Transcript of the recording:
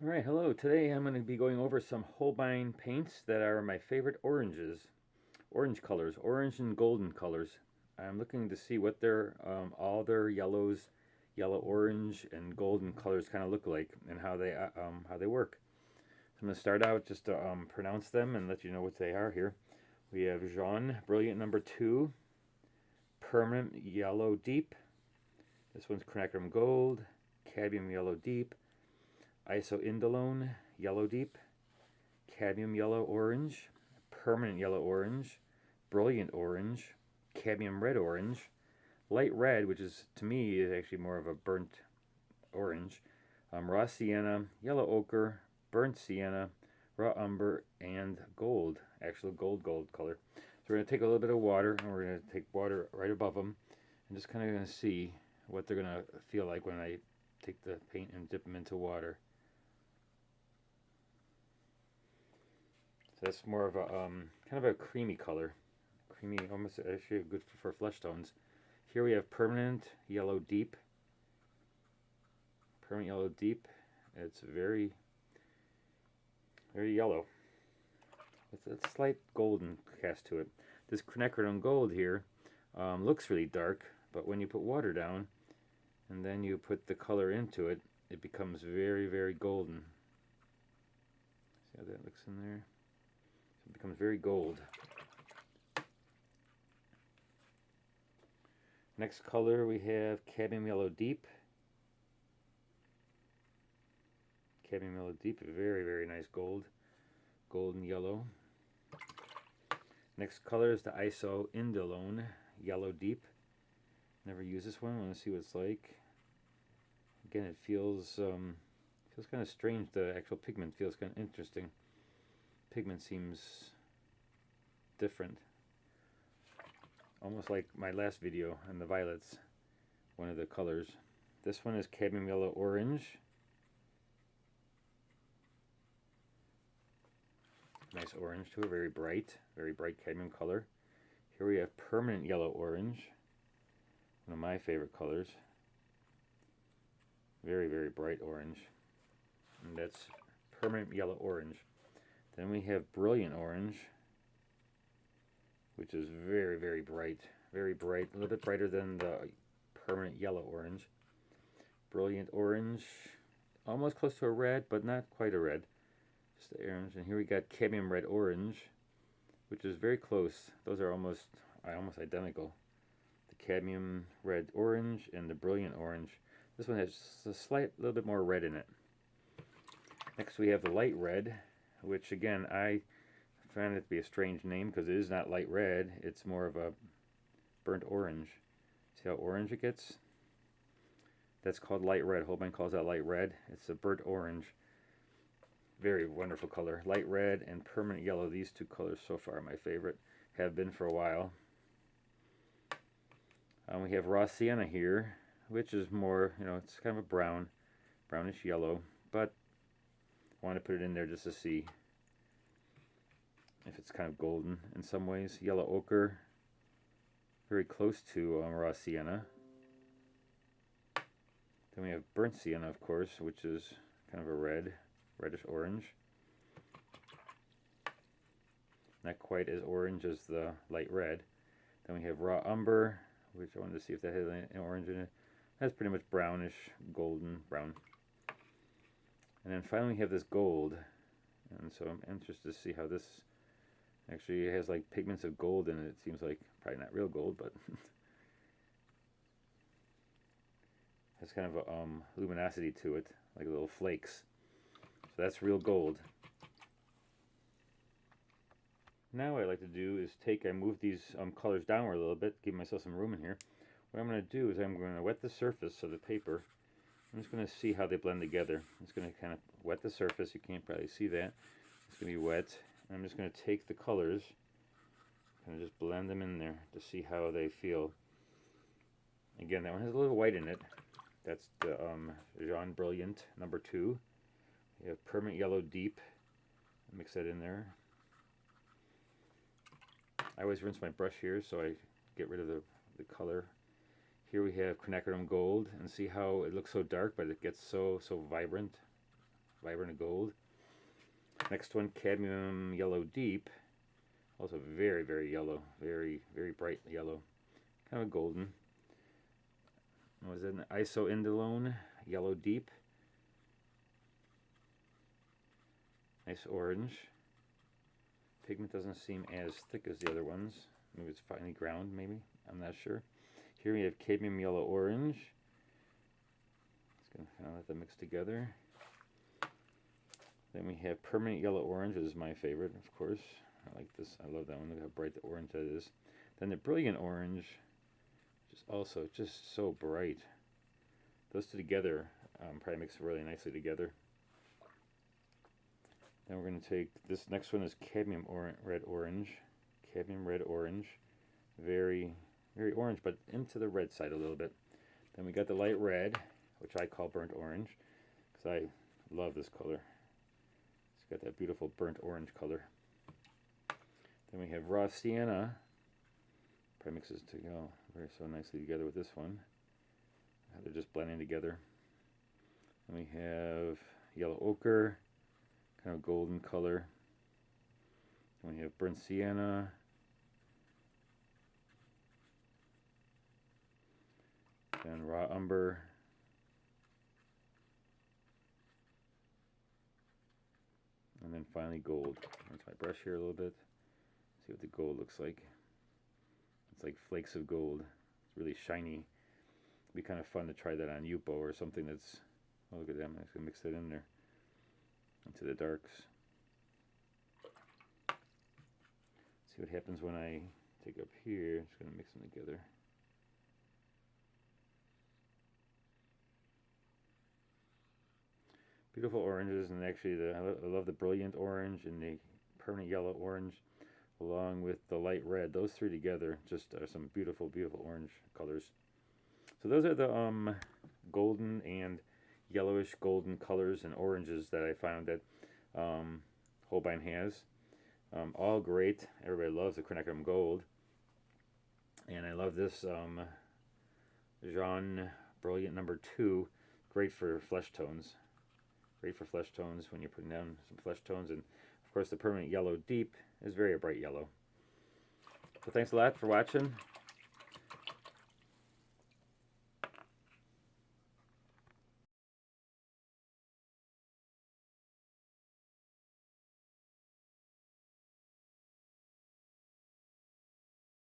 Alright, hello. Today I'm going to be going over some Holbein paints that are my favorite oranges. Orange colors, orange and golden colors. I'm looking to see what all their yellows, yellow, orange, and golden colors kind of look like and how they work. So I'm going to start out just to pronounce them and let you know what they are here. We have Jaune, Brilliant number 2, Permanent Yellow Deep. This one's Quinacridone Gold, Cadmium Yellow Deep, Isoindolinone Yellow Deep, Cadmium Yellow Orange, Permanent Yellow Orange, Brilliant Orange, Cadmium Red Orange, Light Red, which is to me is actually more of a burnt orange, Raw Sienna, Yellow Ochre, Burnt Sienna, Raw Umber, and Gold. Actual gold color. So we're going to take a little bit of water, and we're going to take water right above them, and just kind of going to see what they're going to feel like when I take the paint and dip them into water. So that's more of a kind of a creamy color, creamy, almost actually good for flesh tones. Here we have Permanent Yellow Deep. Permanent Yellow Deep. It's very yellow. It's a slight golden cast to it. This Quinacridone Gold here looks really dark, but when you put water down and then you put the color into it, it becomes very golden. See how that looks in there? It becomes very gold. Next color we have Cadmium Yellow Deep. Cadmium Yellow Deep, very nice gold. Golden yellow. Next color is the Isoindolinone Yellow Deep. Never used this one. I want to see what it's like. Again, it feels kind of strange. The actual pigment feels kind of interesting. Pigment seems different, almost like my last video on the violets, one of the colors. This one is Cadmium Yellow Orange. Nice orange to it, very bright cadmium color. Here we have Permanent Yellow Orange, one of my favorite colors. Very bright orange, and that's Permanent Yellow Orange. Then we have Brilliant Orange, which is very bright, a little bit brighter than the Permanent Yellow Orange. Brilliant Orange, almost close to a red, but not quite a red, just the orange. And here we got Cadmium Red Orange, which is very close. Those are almost identical. The Cadmium Red Orange and the Brilliant Orange. This one has a little bit more red in it. Next we have the Light Red, which again I find it to be a strange name because it is not light red. It's more of a burnt orange. See how orange it gets? That's called light red. Holbein calls that light red. It's a burnt orange. Very wonderful color. Light red and permanent yellow. These two colors so far are my favorite. Have been for a while. We have raw sienna here, which is more, it's kind of a brownish yellow, but I want to put it in there just to see if it's kind of golden in some ways. Yellow ochre, very close to raw sienna. Then we have burnt sienna, of course, which is kind of a reddish orange. Not quite as orange as the light red. Then we have raw umber, which I wanted to see if that has any orange in it. That's pretty much brownish, golden brown. And then finally we have this gold. And so I'm interested to see how this actually has like pigments of gold in it. It seems like probably not real gold, but has kind of a luminosity to it, like little flakes. So that's real gold. Now what I like to do is I move these colors downward a little bit, give myself some room in here. What I'm going to do is I'm going to wet the surface of the paper. I'm just going to see how they blend together. I'm just going to kind of wet the surface. You can't probably see that. It's going to be wet. And I'm just going to take the colors, kind of just blend them in there to see how they feel. Again, that one has a little white in it. That's the Jaune Brilliant number 2. You have Permanent Yellow Deep. Mix that in there. I always rinse my brush here so I get rid of the color. Here we have Quinacridone Gold, and see how it looks so dark, but it gets so vibrant. vibrant gold. Next one, cadmium yellow deep. Also very, very yellow. Very, very bright yellow. Kind of golden. What was it? An Isoindolinone yellow deep. Nice orange. Pigment doesn't seem as thick as the other ones. Maybe it's finely ground, maybe. I'm not sure. Here we have cadmium yellow orange. Just gonna kind of let them mix together. Then we have permanent yellow orange. This is my favorite, of course. I like this. I love that one. Look how bright the orange that is. Then the brilliant orange, just also just so bright. Those two together probably mix really nicely together. Then we're going to take this next one is cadmium red orange. Cadmium red orange. Very, very orange, but into the red side a little bit. Then we got the light red, which I call burnt orange, because I love this color. It's got that beautiful burnt orange color. Then we have raw sienna. Probably mixes to go very so nicely together with this one. They're just blending together. Then we have yellow ochre, kind of golden color. Then we have burnt sienna. Then raw umber. And then finally gold. Rinse my brush here a little bit. See what the gold looks like. It's like flakes of gold. It's really shiny. It'd be kind of fun to try that on Yupo or something that's, oh look at that, I'm just going to mix that in there into the darks. See what happens when I take up here. Just going to mix them together. Beautiful oranges, and actually I love the brilliant orange and the permanent yellow orange along with the light red. Those three together just are some beautiful, beautiful orange colors. So those are the golden and yellowish golden colors and oranges that I found that Holbein has. All great. Everybody loves the Quinacridone gold. And I love this Jean Brilliant number 2. Great for flesh tones. Great for flesh tones when you're putting down some flesh tones. And of course the permanent yellow deep is very bright yellow. So thanks a lot for watching.